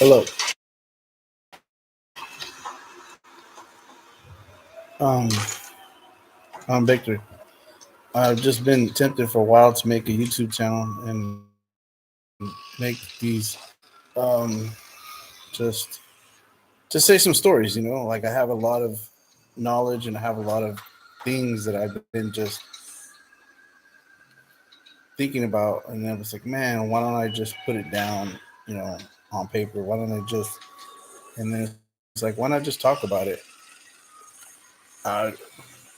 Hello. Um, I'm Victor. I've just been tempted for a while to make a YouTube channel and make these um, just to say some stories. Like I have a lot of knowledge and I have a lot of things that I've been just thinking about, and I was like, man, why don't I just put it down, you know, on paper? Why don't I just? And then it's like, why not just talk about it? I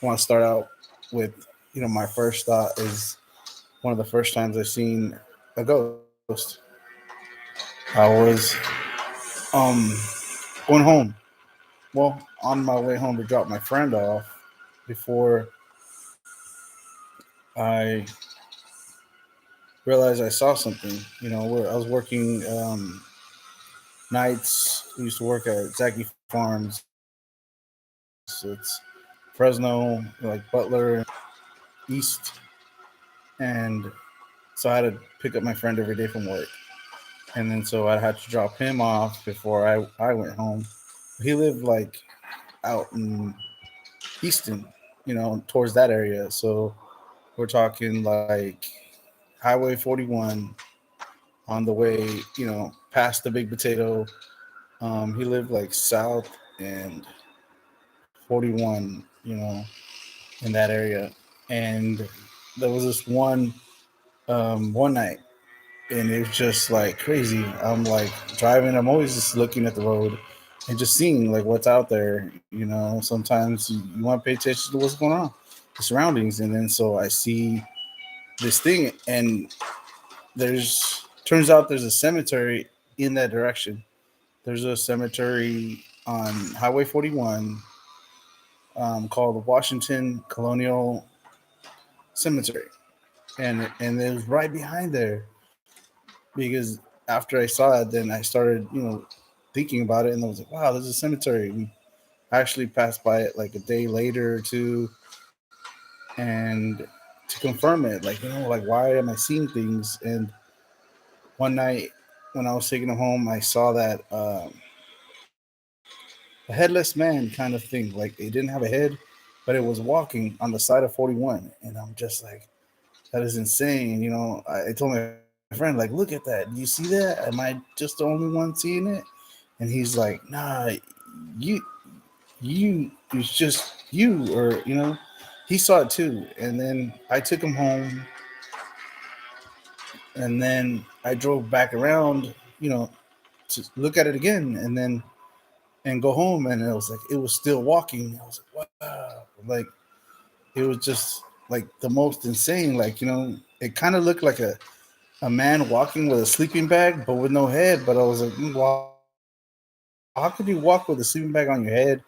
want to start out with, my first thought is one of the first times I seen a ghost. I was um going home. Well, on my way home to drop my friend off before I realized I saw something. Where I was working nights. We used to work at Zachy Farms. It's Fresno, like Butler East, and so I had to pick up my friend every day from work. And then so I had to drop him off before I went home. He lived like out in Easton, towards that area. So we're talking like Highway 41 on the way, past the Big Potato. He lived like south and 41, in that area. And there was this one night, and it was just like crazy. I'm like driving. I'm always just looking at the road and just seeing like what's out there. Sometimes you want to pay attention to what's going on, the surroundings, and then so I see this thing, and there's turns out there's a cemetery in that direction. There's a cemetery on Highway 41 called Washington Colonial Cemetery, and it was right behind there because after I saw it, then I started thinking about it, and I was like, wow, there's a cemetery. We actually passed by it like a day later or two, and to confirm it, like like why am I seeing things? And one night when I was taking him home, I saw that a headless man kind of thing. Like it didn't have a head, but it was walking on the side of 41, and I'm just like, that is insane. I told my friend, like, look at that. Do you see that? Am I just the only one seeing it? And he's like, nah, you, it's just you, or he saw it too. And then I took him home, and then I drove back around, to look at it again, and then and go home, and it was like it was still walking. I was like, wow, like it was just like the most insane. Like it kind of looked like a man walking with a sleeping bag, but with no head. But I was like, well, how could you walk with a sleeping bag on your head,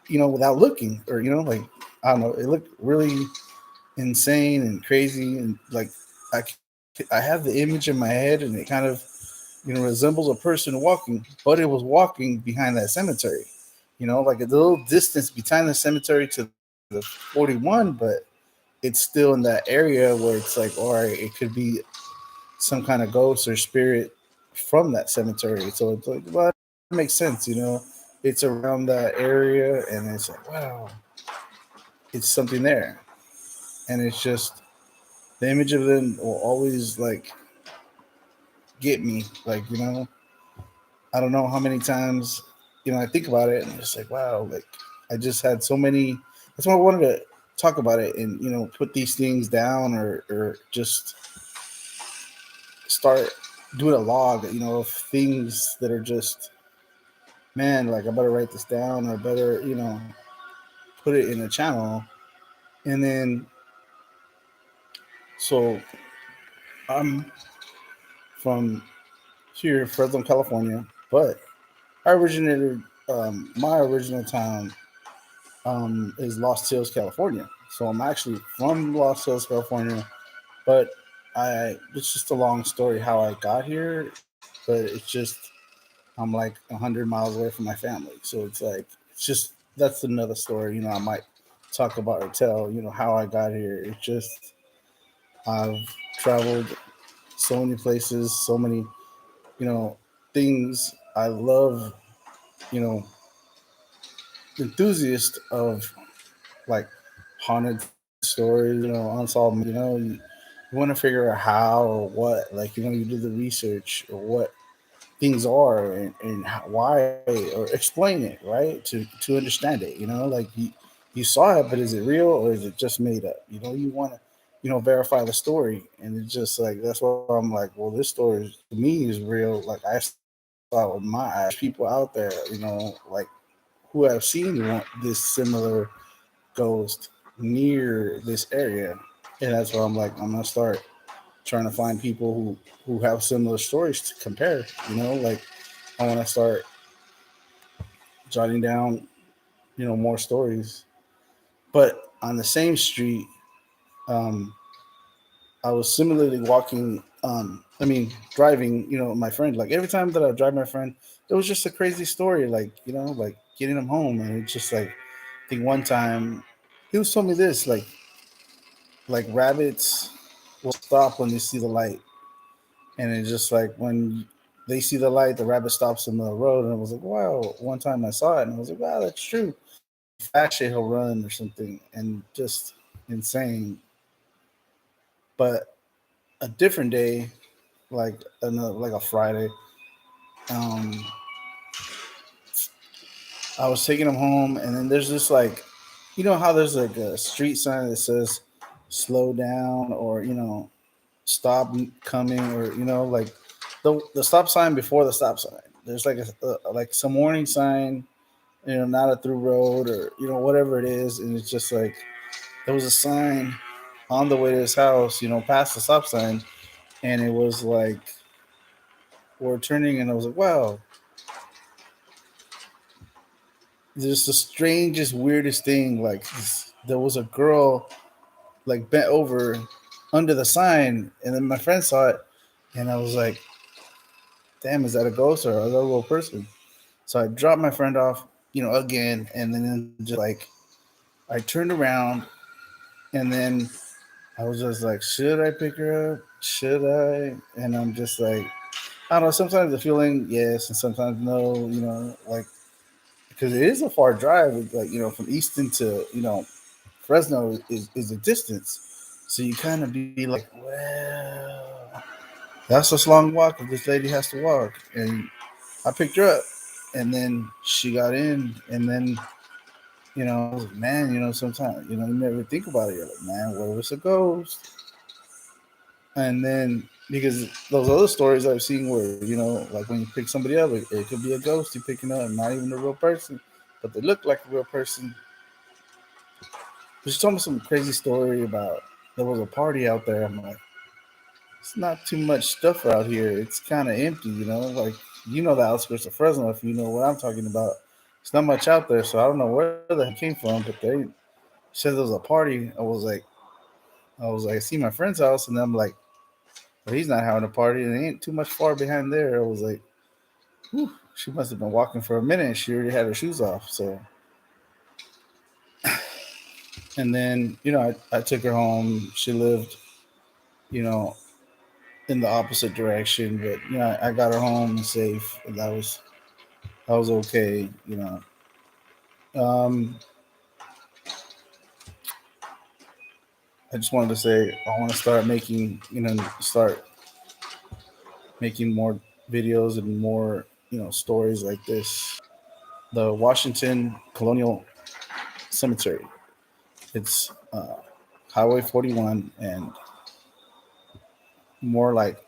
without looking, or like I don't know. It looked really insane and crazy, and like I have the image in my head, and it kind of resembles a person walking, but it was walking behind that cemetery. Like a little distance behind the cemetery to the 41, but it's still in that area where it's like, all right, it could be some kind of ghost or spirit from that cemetery. So it's like, well, it makes sense. It's around that area, and it's like, wow, it's something there. And it's just the image of them will always like get me. Like, I don't know how many times, I think about it and it's like, wow, like I just had so many. That's why I wanted to talk about it and, put these things down, or just start doing a log, of things that are just, man, like I better write this down, or better, put it in a channel. And then, so I'm from here, Fresno, California, but I originated, my original town is Los Hills, California. So I'm actually from Los Hills, California, but it's just a long story how I got here, but it's just I'm like 100 miles away from my family. So it's like it's just that's another story. I might talk about or tell. How I got here. It's just I've traveled so many places, so many you know things I love, you know, enthusiast of like haunted stories, unsolved. You want to figure out how or what, like you do the research or what things are and why or explain it right to understand it. Like you saw it, but is it real or is it just made up? You want to verify the story, and it's just like that's why I'm like, well, this story to me is real. Like I saw it with my eyes. People out there, like who have seen this similar ghost near this area, and that's why I'm gonna start trying to find people who have similar stories to compare. Like I want to start jotting down more stories. But on the same street, um, I was similarly walking. Driving. My friend. Like every time that I drive my friend, it was just a crazy story. Like like getting him home, and it's just like I think one time he was telling me this like rabbits will stop when they see the light, and it's just like when they see the light, the rabbit stops in the road, and I was like, wow. One time I saw it, and I was like, wow, that's true. Flash it, he'll run or something, and just insane. But a different day, like another, like a Friday, um, I was taking him home, and then there's this like, how there's like a street sign that says slow down or stop coming or like the stop sign before the stop sign. There's like like some warning sign, not a through road or whatever it is, and it's just like there was a sign on the way to his house, past the stop sign, and it was like we're turning, and I was like, wow, there's the strangest, weirdest thing. Like there was a girl like bent over under the sign, and then my friend saw it, and I was like, damn, is that a ghost or a little person? So I dropped my friend off, again, and then just like I turned around, and then I was just like, should I pick her up? Should I? And I'm just like, I don't know. Sometimes the feeling yes, and sometimes no. Like because it is a far drive. Like from Easton to Fresno is a distance, so you kind of be like, well, that's a long walk if this lady has to walk. And I picked her up, and then she got in, and then I was like, man, sometimes you never think about it. You're like, man, what if it's a ghost? And then because those other stories I've seen where like when you pick somebody up, it could be a ghost you're picking up, not even a real person, but they look like a real person. But she told me some crazy story about there was a party out there. I'm like, it's not too much stuff out here. It's kind of empty, like the outskirts of Fresno. If you know what I'm talking about, it's not much out there. So I don't know where the heck came from, but they said there was a party. I see my friend's house, and I'm like, well, he's not having a party, and it ain't too much far behind there. I was like, whew, she must have been walking for a minute, and she already had her shoes off. So, and then I took her home. She lived, you know, in the opposite direction, but I got her home safe, and that was okay. Um, I just wanted to say I want to start making, start making more videos and more, stories like this. The Washington Colonial Cemetery. It's Highway 41 and more like,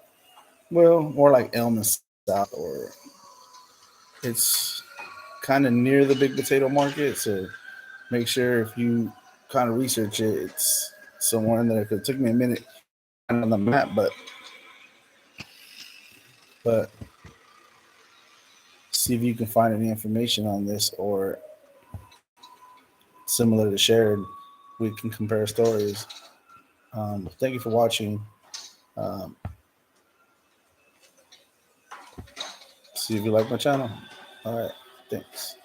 more like Elm and South, or it's kind of near the Big Potato Market. So make sure if you kind of research it, it's somewhere in there. Cause it took me a minute to find it on the map, but see if you can find any information on this or similar to shared. We can compare stories. Thank you for watching. Um, see if you like my channel. All right, thanks.